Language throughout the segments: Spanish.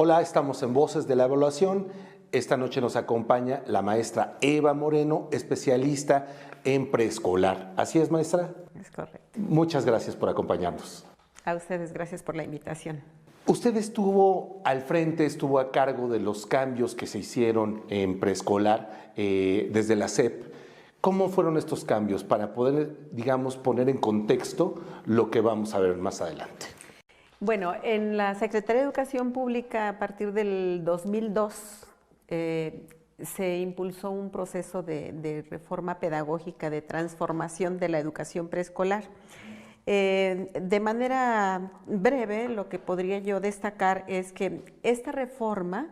Hola, estamos en Voces de la Evaluación. Esta noche nos acompaña la maestra Eva Moreno, especialista en preescolar. ¿Así es, maestra? Es correcto. Muchas gracias por acompañarnos. A ustedes, gracias por la invitación. Usted estuvo al frente, estuvo a cargo de los cambios que se hicieron en preescolar desde la SEP. ¿Cómo fueron estos cambios para poder, digamos, poner en contexto lo que vamos a ver más adelante? Bueno, en la Secretaría de Educación Pública, a partir del 2002, se impulsó un proceso de reforma pedagógica, de transformación de la educación preescolar. De manera breve, lo que podría yo destacar es que esta reforma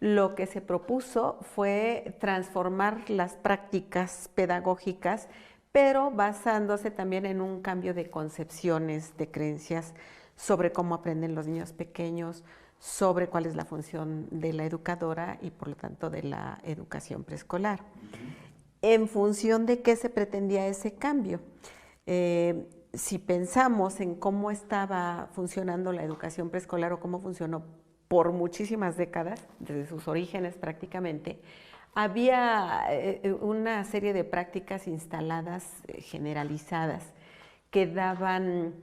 lo que se propuso fue transformar las prácticas pedagógicas, pero basándose también en un cambio de concepciones, de creencias sobre cómo aprenden los niños pequeños, sobre cuál es la función de la educadora y por lo tanto de la educación preescolar. ¿En función de qué se pretendía ese cambio? Si pensamos en cómo estaba funcionando la educación preescolar o cómo funcionó por muchísimas décadas, desde sus orígenes prácticamente, había una serie de prácticas instaladas, generalizadas, que daban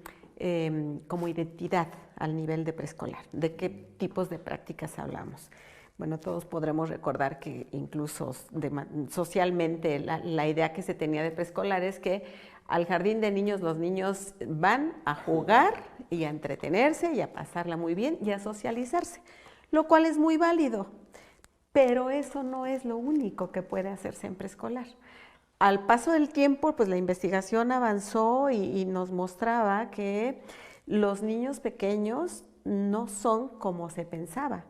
como identidad al nivel de preescolar. ¿De qué tipos de prácticas hablamos? Bueno, todos podremos recordar que incluso socialmente la idea que se tenía de preescolar es que al jardín de niños los niños van a jugar y a entretenerse y a pasarla muy bien y a socializarse, lo cual es muy válido, pero eso no es lo único que puede hacerse en preescolar. Al paso del tiempo, pues la investigación avanzó y nos mostraba que los niños pequeños no son como se pensaba,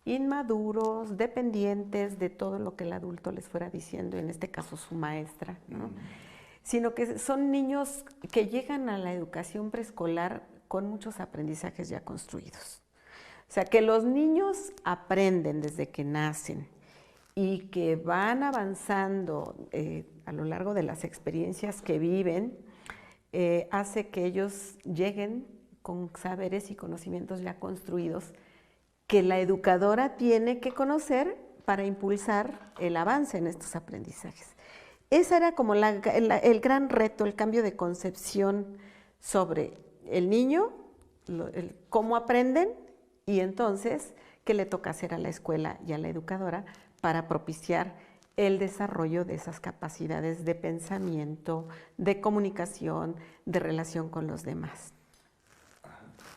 inmaduros, dependientes de todo lo que el adulto les fuera diciendo, en este caso su maestra, ¿no? Sino que son niños que llegan a la educación preescolar con muchos aprendizajes ya construidos. O sea, que los niños aprenden desde que nacen y que van avanzando a lo largo de las experiencias que viven, hace que ellos lleguen con saberes y conocimientos ya construidos que la educadora tiene que conocer para impulsar el avance en estos aprendizajes. Ese era como el gran reto, el cambio de concepción sobre el niño, cómo aprenden y entonces qué le toca hacer a la escuela y a la educadora para propiciar el desarrollo de esas capacidades de pensamiento, de comunicación, de relación con los demás.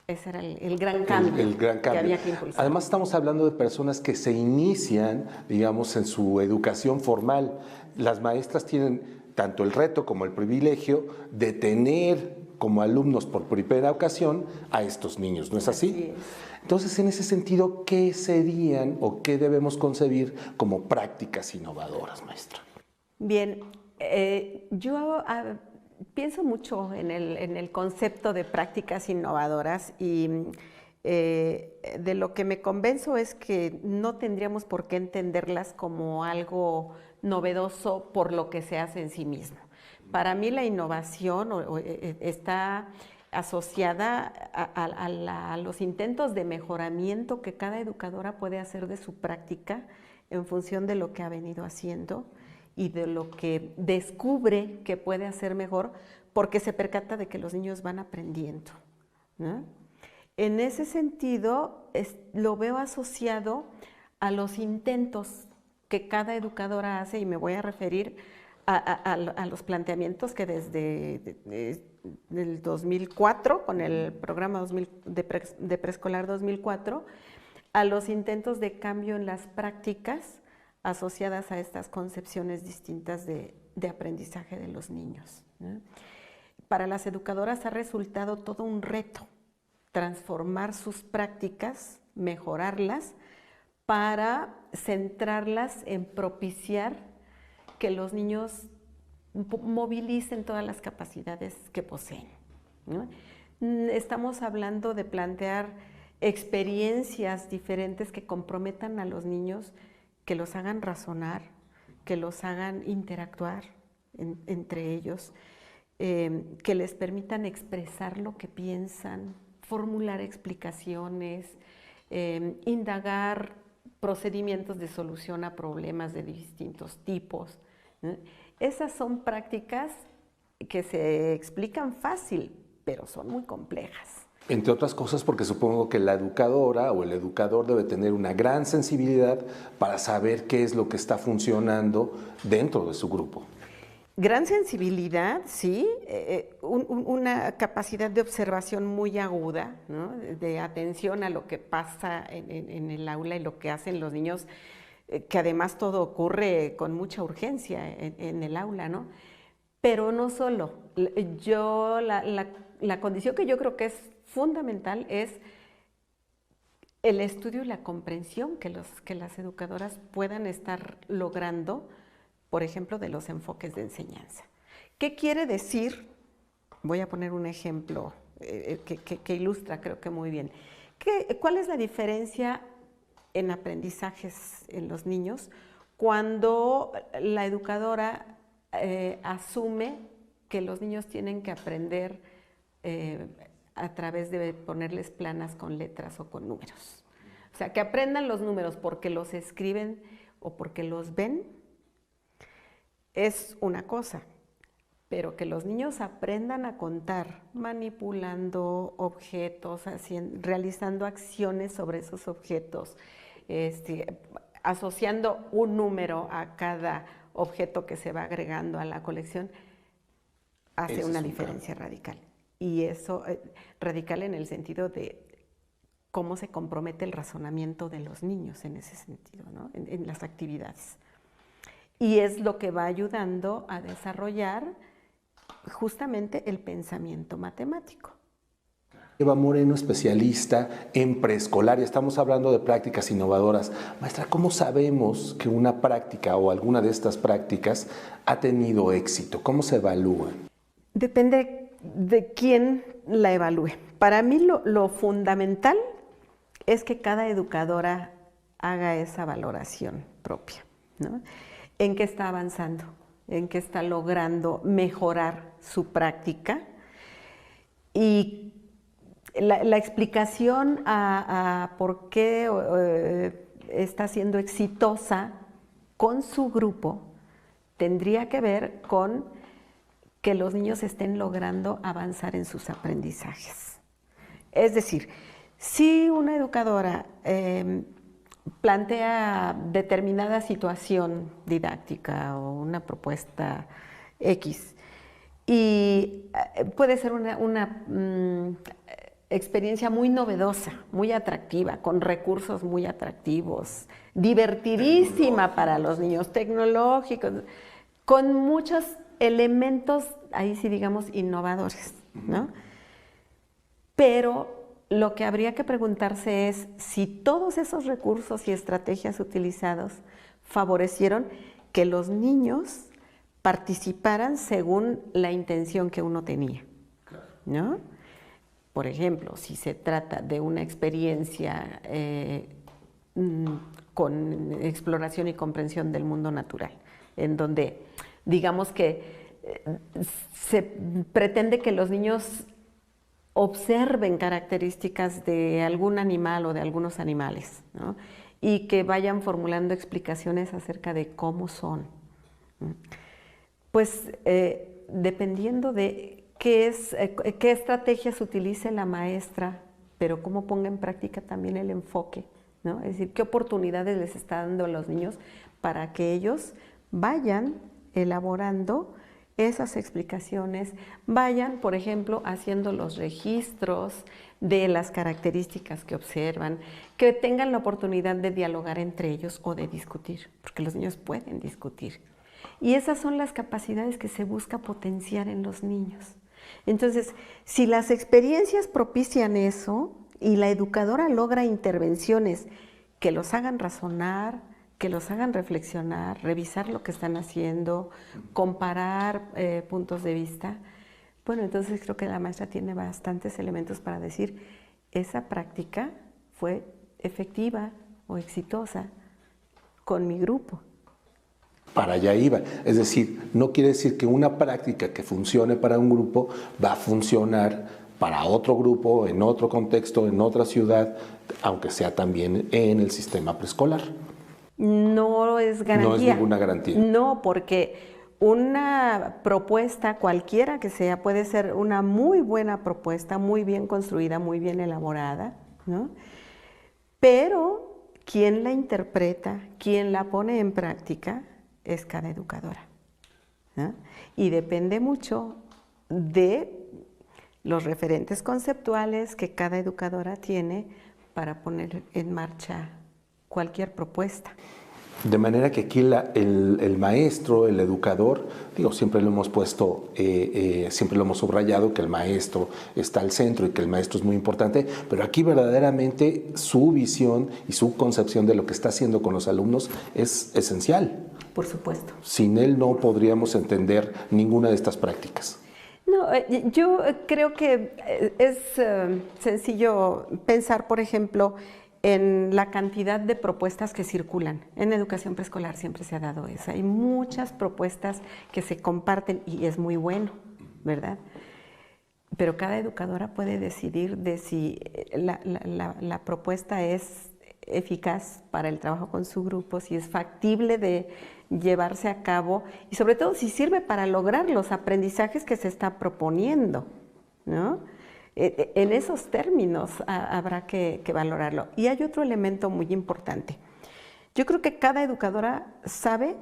Ese era el gran cambio, el gran cambio que había que impulsar. Además, estamos hablando de personas que se inician, digamos, en su educación formal. Las maestras tienen tanto el reto como el privilegio de tener como alumnos por primera ocasión a estos niños, ¿no es así? Así es. Entonces, en ese sentido, ¿qué serían o qué debemos concebir como prácticas innovadoras, maestra? Bien, yo pienso mucho en el concepto de prácticas innovadoras y de lo que me convenzo es que no tendríamos por qué entenderlas como algo novedoso por lo que se hace en sí mismo. Para mí la innovación está asociada a los intentos de mejoramiento que cada educadora puede hacer de su práctica en función de lo que ha venido haciendo y de lo que descubre que puede hacer mejor porque se percata de que los niños van aprendiendo, ¿no? En ese sentido, lo veo asociado a los intentos que cada educadora hace y me voy a referir a los planteamientos que desde el 2004, con el programa de preescolar 2004, a los intentos de cambio en las prácticas asociadas a estas concepciones distintas de aprendizaje de los niños, ¿no? Para las educadoras ha resultado todo un reto transformar sus prácticas, mejorarlas, para centrarlas en propiciar que los niños movilicen todas las capacidades que poseen, ¿no? Estamos hablando de plantear experiencias diferentes que comprometan a los niños, que los hagan razonar, que los hagan interactuar entre ellos, que les permitan expresar lo que piensan, formular explicaciones, indagar procedimientos de solución a problemas de distintos tipos. Esas son prácticas que se explican fácil, pero son muy complejas. Entre otras cosas porque supongo que la educadora o el educador debe tener una gran sensibilidad para saber qué es lo que está funcionando dentro de su grupo. Gran sensibilidad, sí, una capacidad de observación muy aguda, ¿no? De atención a lo que pasa en el aula y lo que hacen los niños, que además todo ocurre con mucha urgencia en el aula, ¿no? Pero no solo. La condición que yo creo que es fundamental es el estudio y la comprensión que las educadoras puedan estar logrando, por ejemplo, de los enfoques de enseñanza. ¿Qué quiere decir? Voy a poner un ejemplo que ilustra, creo que muy bien. ¿Cuál es la diferencia en aprendizajes en los niños cuando la educadora asume que los niños tienen que aprender a través de ponerles planas con letras o con números? O sea, que aprendan los números porque los escriben o porque los ven, es una cosa, pero que los niños aprendan a contar manipulando objetos, realizando acciones sobre esos objetos, asociando un número a cada objeto que se va agregando a la colección, hace una diferencia radical. Y eso, radical en el sentido de cómo se compromete el razonamiento de los niños en ese sentido, ¿no? En las actividades. Y es lo que va ayudando a desarrollar justamente el pensamiento matemático. Eva Moreno, especialista en preescolar, y estamos hablando de prácticas innovadoras. Maestra, ¿cómo sabemos que una práctica o alguna de estas prácticas ha tenido éxito? ¿Cómo se evalúan? Depende de quién la evalúe. Para mí lo fundamental es que cada educadora haga esa valoración propia, ¿no? En qué está avanzando, en qué está logrando mejorar su práctica, y la explicación a por qué está siendo exitosa con su grupo tendría que ver con que los niños estén logrando avanzar en sus aprendizajes. Es decir, si una educadora plantea determinada situación didáctica o una propuesta X, y puede ser una experiencia muy novedosa, muy atractiva, con recursos muy atractivos, divertidísima para los niños, tecnológicos, con muchos elementos, ahí sí digamos, innovadores, ¿no? Pero lo que habría que preguntarse es si todos esos recursos y estrategias utilizados favorecieron que los niños participaran según la intención que uno tenía, ¿no? Por ejemplo, si se trata de una experiencia con exploración y comprensión del mundo natural, en donde digamos que se pretende que los niños observen características de algún animal o de algunos animales, ¿no? Y que vayan formulando explicaciones acerca de cómo son. Pues dependiendo de qué estrategias utilice la maestra, pero cómo ponga en práctica también el enfoque, ¿no? Es decir, qué oportunidades les está dando a los niños para que ellos vayan elaborando esas explicaciones, vayan, por ejemplo, haciendo los registros de las características que observan, que tengan la oportunidad de dialogar entre ellos o de discutir, porque los niños pueden discutir. Y esas son las capacidades que se busca potenciar en los niños. Entonces, si las experiencias propician eso y la educadora logra intervenciones que los hagan razonar, que los hagan reflexionar, revisar lo que están haciendo, comparar puntos de vista, bueno, entonces creo que la maestra tiene bastantes elementos para decir, esa práctica fue efectiva o exitosa con mi grupo. Para allá iba. Es decir, no quiere decir que una práctica que funcione para un grupo va a funcionar para otro grupo, en otro contexto, en otra ciudad, aunque sea también en el sistema preescolar. No es garantía. No es ninguna garantía. No, porque una propuesta, cualquiera que sea, puede ser una muy buena propuesta, muy bien construida, muy bien elaborada, ¿no? Pero quien la interpreta, quien la pone en práctica, es cada educadora, ¿no? Y depende mucho de los referentes conceptuales que cada educadora tiene para poner en marcha cualquier propuesta. De manera que aquí el maestro, el educador, digo, siempre lo hemos puesto, siempre lo hemos subrayado que el maestro está al centro y que el maestro es muy importante, pero aquí verdaderamente su visión y su concepción de lo que está haciendo con los alumnos es esencial. Por supuesto. Sin él no podríamos entender ninguna de estas prácticas. No, yo creo que es sencillo pensar, por ejemplo, en la cantidad de propuestas que circulan. En educación preescolar siempre se ha dado eso. Hay muchas propuestas que se comparten y es muy bueno, ¿verdad? Pero cada educadora puede decidir de si la propuesta es eficaz para el trabajo con su grupo, si es factible de llevarse a cabo y sobre todo si sirve para lograr los aprendizajes que se está proponiendo, ¿no? En esos términos habrá que valorarlo. Y hay otro elemento muy importante. Yo creo que cada educadora sabe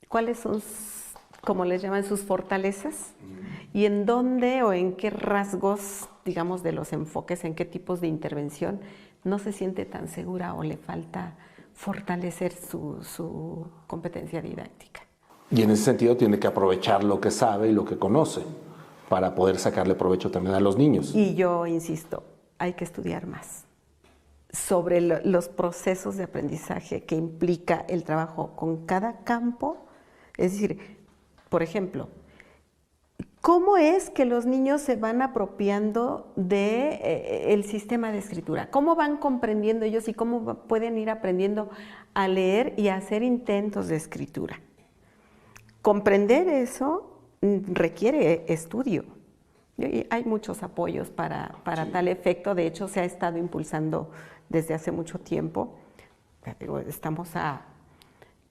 cuáles son, como les llaman, sus fortalezas y en dónde o en qué rasgos, digamos, de los enfoques, en qué tipos de intervención no se siente tan segura o le falta fortalecer su competencia didáctica. Y en ese sentido tiene que aprovechar lo que sabe y lo que conoce para poder sacarle provecho también a los niños. Y yo insisto, hay que estudiar más sobre los procesos de aprendizaje que implica el trabajo con cada campo. Es decir, por ejemplo, ¿cómo es que los niños se van apropiando del sistema de escritura? ¿Cómo van comprendiendo ellos y cómo pueden ir aprendiendo a leer y a hacer intentos de escritura? Comprender eso requiere estudio. Y hay muchos apoyos para sí, tal efecto. De hecho, se ha estado impulsando desde hace mucho tiempo. Estamos a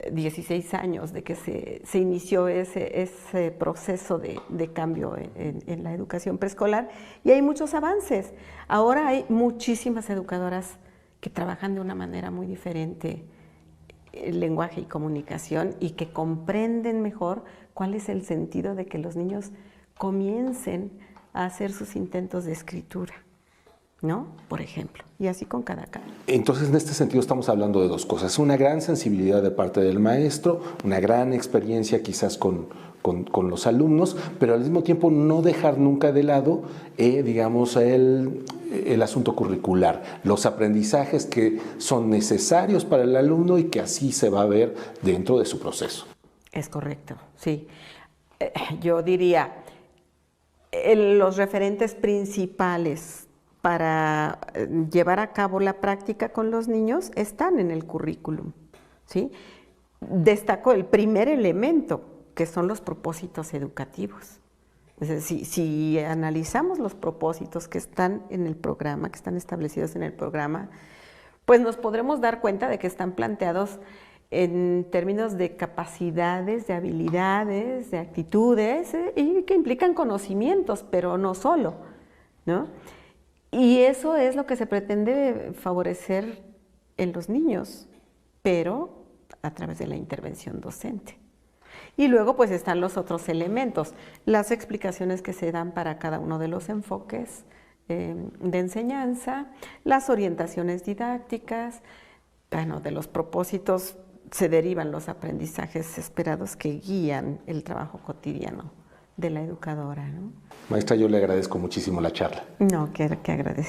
16 años de que se inició ese proceso de cambio en la educación preescolar y hay muchos avances. Ahora hay muchísimas educadoras que trabajan de una manera muy diferente el lenguaje y comunicación y que comprenden mejor cuál es el sentido de que los niños comiencen a hacer sus intentos de escritura, ¿no? Por ejemplo, y así con cada caso. Entonces, en este sentido estamos hablando de dos cosas. Una gran sensibilidad de parte del maestro, una gran experiencia quizás con los alumnos, pero al mismo tiempo no dejar nunca de lado, digamos, el asunto curricular, los aprendizajes que son necesarios para el alumno y que así se va a ver dentro de su proceso. Es correcto, sí. Yo diría, los referentes principales para llevar a cabo la práctica con los niños están en el currículum, ¿sí? Destaco el primer elemento, que son los propósitos educativos. Es decir, si analizamos los propósitos que están en el programa, que están establecidos en el programa, pues nos podremos dar cuenta de que están planteados en términos de capacidades, de habilidades, de actitudes, y que implican conocimientos, pero no solo, ¿no? Y eso es lo que se pretende favorecer en los niños, pero a través de la intervención docente. Y luego pues están los otros elementos, las explicaciones que se dan para cada uno de los enfoques de enseñanza, las orientaciones didácticas, bueno, de los propósitos se derivan los aprendizajes esperados que guían el trabajo cotidiano de la educadora, ¿no? Maestra, yo le agradezco muchísimo la charla. No, que agradecer.